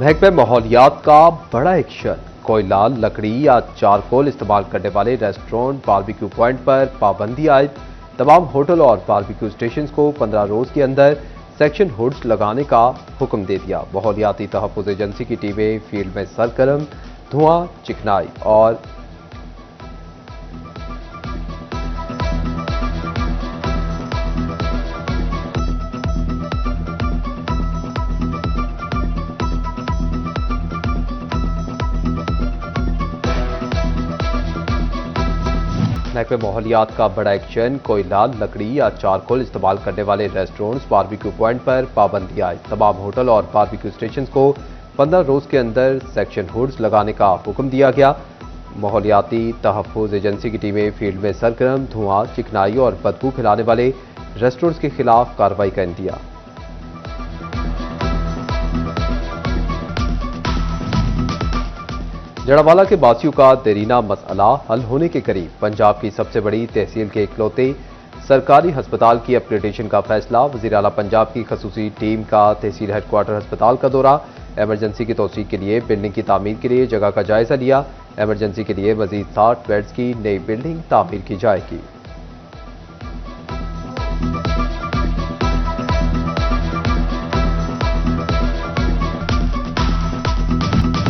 محکمہ ماحولیات کا بڑا ایکشن، کوئلہ، لکڑی یا چارکول استعمال کرنے والے ریسٹورنٹ، باربیکیو پوائنٹ پر پابندی عائد۔ تمام ہوٹل اور باربیکیو اسٹیشنز کو 15 روز کے اندر سیکشن ہوڈز لگانے کا حکم دے دیا۔ ماحولیاتی تحفظ ایجنسی کی ٹیمیں فیلڈ میں سرگرم، دھواں، چکنائی اور محکمہ ماحولیات کا بڑا ایکشن، کوئلہ، لکڑی یا چارکول استعمال کرنے والے ریسٹورنٹس، باربیکیو پوائنٹ پر پابندی عائد۔ تمام ہوٹل اور باربیکیو اسٹیشنز کو 15 روز کے اندر سیکشن ہوڈز لگانے کا حکم دیا گیا۔ ماحولیاتی تحفظ ایجنسی کی ٹیمیں فیلڈ میں سرگرم، دھواں، چکنائی اور بدبو پھیلانے والے ریسٹورنٹس کے خلاف کارروائی کا عندیہ۔ جڑاوالا کے باسیوں کا دیرینہ مسئلہ حل ہونے کے قریب، پنجاب کی سب سے بڑی تحصیل کے اکلوتے سرکاری ہسپتال کی اپ گریڈیشن کا فیصلہ۔ وزیر اعلیٰ پنجاب کی خصوصی ٹیم کا تحصیل ہیڈ کوارٹر ہسپتال کا دورہ، ایمرجنسی کی توسیع کے لیے بلڈنگ کی تعمیر کے لیے جگہ کا جائزہ لیا۔ ایمرجنسی کے لیے مزید 60 بیڈز کی نئی بلڈنگ تعمیر کی جائے گی۔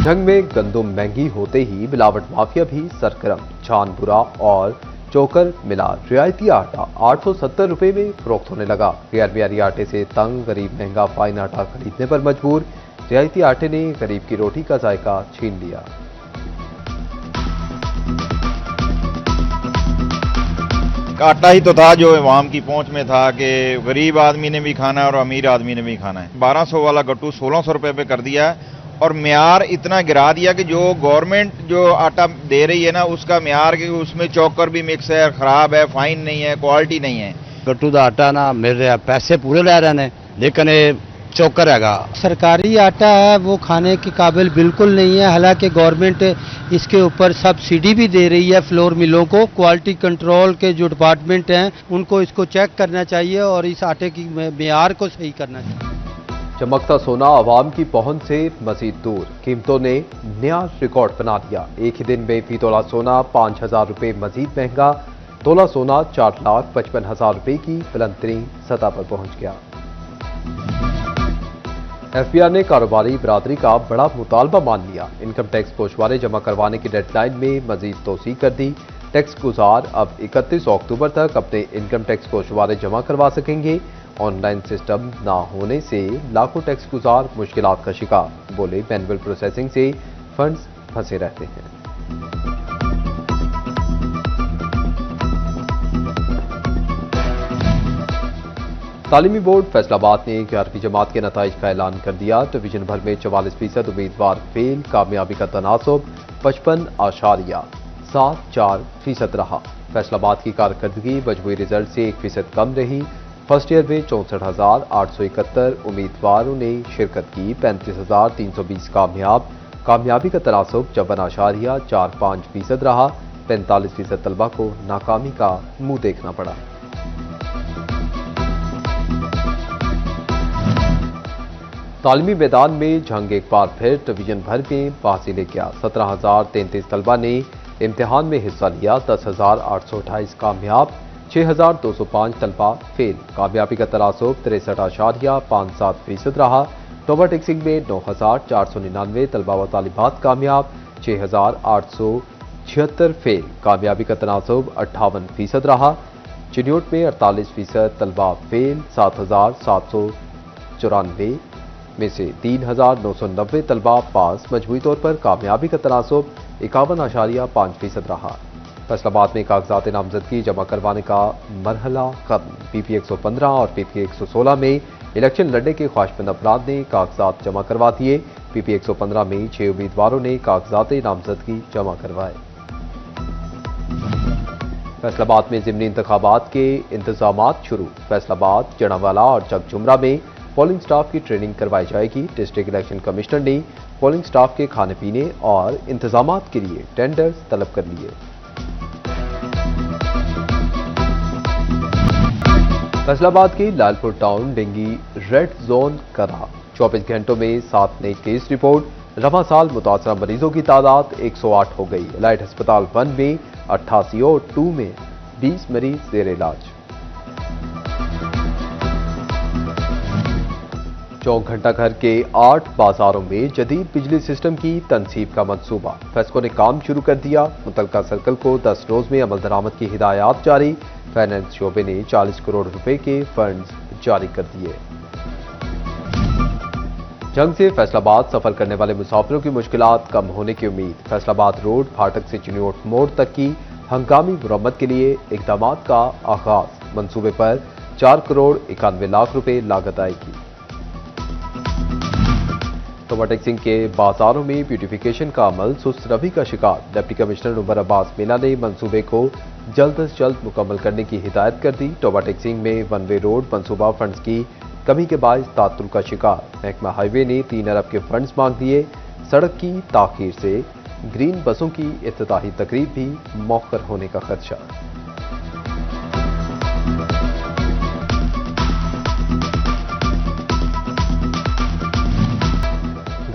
جنگ میں گندم مہنگی ہوتے ہی ملاوٹ مافیا بھی سرگرم، چھان برا اور چوکر ملا رعایتی آٹا 870 روپے میں فروخت ہونے لگا۔ غیر معیاری آٹے سے تنگ غریب مہنگا فائن آٹا خریدنے پر مجبور، رعایتی آٹے نے غریب کی روٹی کا ذائقہ چھین لیا۔ آٹا ہی تو تھا جو عوام کی پہنچ میں تھا کہ غریب آدمی نے بھی کھانا ہے اور امیر آدمی نے بھی کھانا ہے۔ 1200 والا گٹو 1600 روپے پہ کر دیا ہے اور معیار اتنا گرا دیا کہ جو گورنمنٹ جو آٹا دے رہی ہے نا اس کا معیار کہ اس میں چوکر بھی مکس ہے، خراب ہے، فائن نہیں ہے، کوالٹی نہیں ہے۔ گٹو دا آٹا نا مل رہا، پیسے پورے لے رہے ہیں لیکن چوکر ہے گا۔ سرکاری آٹا ہے وہ کھانے کے قابل بالکل نہیں ہے، حالانکہ گورنمنٹ اس کے اوپر سبسڈی بھی دے رہی ہے فلور ملوں کو۔ کوالٹی کنٹرول کے جو ڈپارٹمنٹ ہیں ان کو اس کو چیک کرنا چاہیے اور اس آٹے کی معیار کو صحیح کرنا چاہیے۔ چمکتا سونا عوام کی پہنچ سے مزید دور، قیمتوں نے نیا ریکارڈ بنا دیا۔ ایک ہی دن میں فی تولہ سونا 5000 روپے مزید مہنگا، تولہ سونا 4,55,000 روپے کی بلند ترین سطح پر پہنچ گیا۔ ایف بی آر نے کاروباری برادری کا بڑا مطالبہ مان لیا، انکم ٹیکس گوشوارے جمع کروانے کی ڈیڈ لائن میں مزید توسیع کر دی۔ ٹیکس گزار اب 31 اکتوبر تک اپنے انکم ٹیکس گوشوارے جمع کروا سکیں گے۔ آن لائن سسٹم نہ ہونے سے لاکھوں ٹیکس گزار مشکلات کا شکار، بولے مینول پروسیسنگ سے فنڈز پھنسے رہتے ہیں۔ تعلیمی بورڈ فیصل آباد نے 11ویں جماعت کے نتائج کا اعلان کر دیا۔ ڈویژن بھر میں 44% امیدوار فیل، کامیابی کا تناسب 55.74% رہا۔ فیصل آباد کی کارکردگی مجموعی رزلٹ سے 1% کم رہی۔ فرسٹ ایئر میں 64,871 امیدواروں نے شرکت کی، 35,320 کامیاب۔ کامیابی کا تناسب 54.45% رہا، 45% طلبہ کو ناکامی کا منہ دیکھنا پڑا۔ تعلیمی میدان میں جنگ ایک بار پھر ڈویژن بھر میں بازی لے گیا۔ 17,033 طلبہ نے امتحان میں حصہ لیا، 10,828 کامیاب، 6,205 طلبہ فیل۔ کامیابی کا تناسب 63.57% رہا۔ ٹوبا ٹیکسنگ میں 9,499 طلبہ و طالبات کامیاب، 6,876 فیل۔ کامیابی کا تناسب 58% رہا۔ چنیوٹ میں 48% طلبہ فیل، 7,794 میں سے 3,990 طلبہ پاس۔ مجموعی طور پر کامیابی کا تناسب 51.5% رہا۔ فیصل آباد میں کاغذات نامزدگی جمع کروانے کا مرحلہ ختم۔ پی پی 115 اور پی پی 116 میں الیکشن لڑنے کے خواہشمند افراد نے کاغذات جمع کروا دیے۔ پی پی 115 میں 6 امیدواروں نے کاغذات نامزدگی جمع کروائے۔ فیصل آباد میں ضمنی انتخابات کے انتظامات شروع۔ فیصل آباد، جڑاوالا اور چک جمرہ میں پولنگ سٹاف کی ٹریننگ کروائی جائے گی۔ ڈسٹرکٹ الیکشن کمشنر نے پولنگ سٹاف کے کھانے پینے اور انتظامات کے لیے ٹینڈرز طلب کر لیے۔ فیصل آباد کی لال پور ٹاؤن ڈینگی ریڈ زون قرار، 24 घंटों में 7 नए केस रिपोर्ट। रवां साल मुतासरा मरीजों की तादाद 108 हो गई। एलाइट अस्पताल 1 में 88 और 2 में 20 मरीज जेर इलाज। 24 घंटा घर के 8 बाजारों में जदीद बिजली सिस्टम की तनसीब का मंसूबा। फेस्को ने काम शुरू कर दिया। मुतलका सर्कल को 10 रोज में अमल दरामद की हिदायत जारी। फाइनेंस शोबे ने 40 करोड़ रुपए के फंड्स जारी कर दिए। जंग से फैसलाबाद सफर करने वाले मुसाफिरों की मुश्किलात कम होने की उम्मीद। फैसलाबाद रोड फाटक से चिन्योट मोड़ तक की हंगामी मुरम्मत के लिए इकदाम का आगाज। मंसूबे पर 4 करोड़ 91 लाख रुपए लागत आएगी। टोबा टेक्सिंग के बाजारों में ब्यूटिफिकेशन का अमल सुस्त रवि का शिकार। डिप्टी कमिश्नर उमर अब्बास मीना ने मंसूबे को जल्द अज जल्द मुकम्मल करने की हिदायत कर दी। टोबा टेक्सिंग में 1 वे रोड मंसूबा फंड्स की कमी के बायस तातुल का शिकार। महकमा हाईवे ने 3 अरब के फंड्स मांग दिए। सड़क की ताखीर से ग्रीन बसों की इफ्तिताही तकरीब भी मौखर होने का खदशा।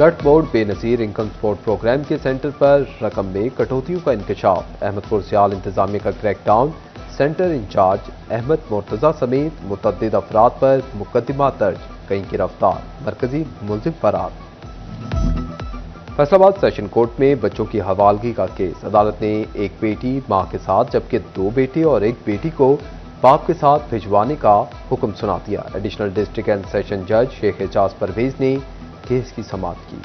गठ बोर्ड बेनजीर इनकम सपोर्ट प्रोग्राम के सेंटर पर रकम में कटौतियों का इंकशाफ। अहमदपुर सियाल इंतजामिया का crackdown. Centre incharge Ahmad Murtaza समेत मुतअद्दिद अफराद पर मुकदमा दर्ज, कई गिरफ्तार, मरकजी मुलजिम फरार। फैसलाबाद सेशन कोर्ट में बच्चों की हवालगी का केस। अदालत ने एक बेटी मां के साथ जबकि 2 बेटे और 1 बेटी को बाप के साथ भिजवाने का हुक्म सुना दिया। एडिशनल डिस्ट्रिक्ट एंड सेशन जज शेख एजाज परवेज ने केस की समाअत की।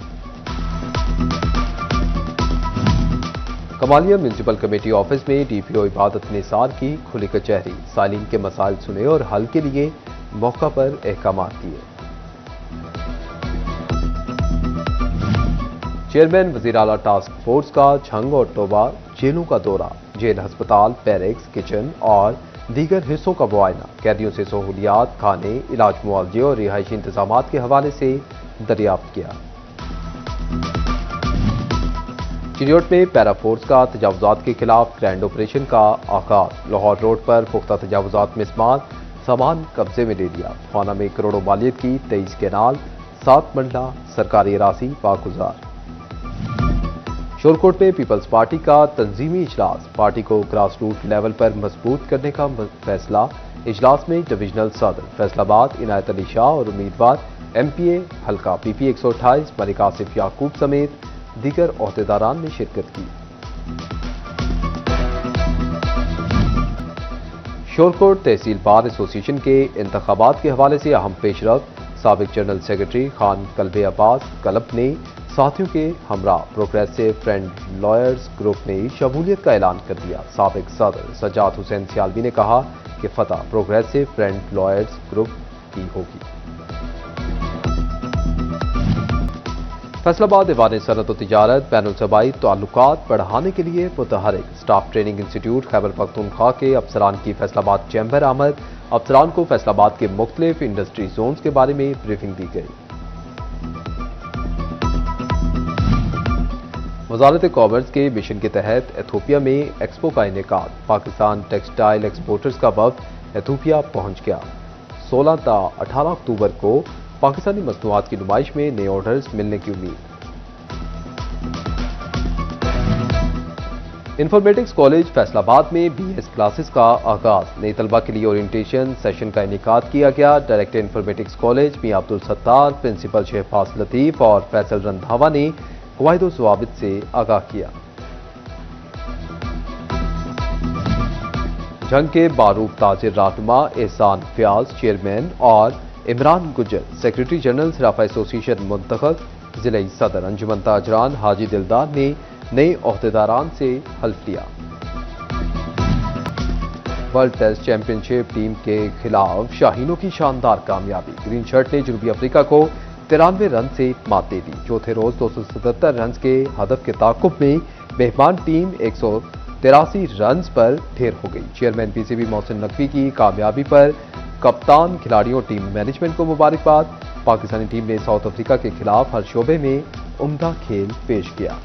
कमालिया म्यूनिसिपल कमेटी ऑफिस में डीपीओ इबादत निसार की खुली कचहरी। सालीन के मसाइल सुने और हल के लिए मौका पर अहकामात दिए। चेयरमैन वजीर आला टास्क फोर्स का झंग और टोबा जेलों का दौरा। जेल अस्पताल, बैरेक्स, किचन और दीगर हिस्सों का मुआयना। कैदियों से सहूलियात, खाने, इलाज, मुआवजे और रिहायशी इंतजामात के हवाले से दरियाफ्त किया। चिन्योट में पैरा फोर्स का तजावुजात के खिलाफ ग्रैंड ऑपरेशन का आगाज। लाहौर रोड पर पुख्ता तजावुजात में सामान कब्जे में ले लिया। थाना में करोड़ों मालियत की 23 कैनाल, 7 मंडला सरकारी अराजी बागुजार। शोरकोट में पीपल्स पार्टी का तंजीमी इजलास। पार्टी को ग्रास रूट लेवल पर मजबूत करने का फैसला। इजलास में डिविजनल सदर फैसलाबाद इनायत अली शाह और उम्मीदवार एमपीए हल्का पीपी 128 मलिक आसिफ याकूब समेत दीगर ओहदेदारान ने शिरकत की। शोरकोट तहसील बार एसोसिएशन के इंतखाबात के हवाले से अहम पेशरफ्त। साबिक general secretary Khan Kalbe Abbas club ने साथियों के हमरा प्रोग्रेसिव फ्रेंड लॉयर्स ग्रुप ने शमूलियत का ऐलान कर दिया। साबिक सदर सज्जाद हुसैन सियालवी ने कहा कि फतह प्रोग्रेसिव फ्रेंड लॉयर्स ग्रुप की होगी। फैसलाबाद ऐवान सनअत व तिजारत बैनुल सूबाई ताल्लुकात बढ़ाने के लिए मुतहरिक। Staff training institute Khyber Pakhtunkhwa के अफसरान की फैसलाबाद चैम्बर आमद। अफसरान को फैसलाबाद के मुख्तलिफ इंडस्ट्री जोन्स के बारे में ब्रीफिंग दी गई। वजारत कॉमर्स के मिशन के तहत एथोपिया में एक्सपो का इनेकाद। पाकिस्तान टेक्सटाइल एक्सपोर्टर्स का वफ्द एथोपिया पहुंच गया। 16 ता 18 अक्टूबर को पाकिस्तानी मसनूआत की नुमाइश में नए ऑर्डर्स मिलने की उम्मीद। इंफॉर्मेटिक्स कॉलेज फैसलाबाद में बीएस क्लासेस का आगाज। नए तलबा के लिए ओरिएंटेशन सेशन का इनेकाद किया गया। डायरेक्टर इंफॉर्मेटिक्स कॉलेज मियां अब्दुल सत्तार, प्रिंसिपल शहबाज लतीफ और फैसल रंधावा ने कवायद व ज़वाबित से आगाह किया। जंग के बारूद ताजिर रहनुमा एहसान फयाज चेयरमैन और इमरान गुज्जर सेक्रेटरी जनरल सराफा एसोसिएशन मुंतखब। जिले सदर अंजुमन ताजरान हाजी दिलदार ने नए ओहदेदारान से हल्फ लिया। वर्ल्ड टेस्ट चैंपियनशिप टीम के खिलाफ शाहीनों की शानदार कामयाबी। ग्रीन शर्ट ने जनूबी अफ्रीका को 93 रन से मात दे दी। चौथे रोज 277 रन के हदफ के ताकुब में मेहमान टीम 183 रन पर ढेर हो गई। चेयरमैन पीसीबी मोहसिन नकवी की कामयाबी पर कप्तान, खिलाड़ियों, टीम मैनेजमेंट को मुबारकबाद। पाकिस्तानी टीम ने साउथ अफ्रीका के खिलाफ हर शोबे में उम्दा खेल पेश किया।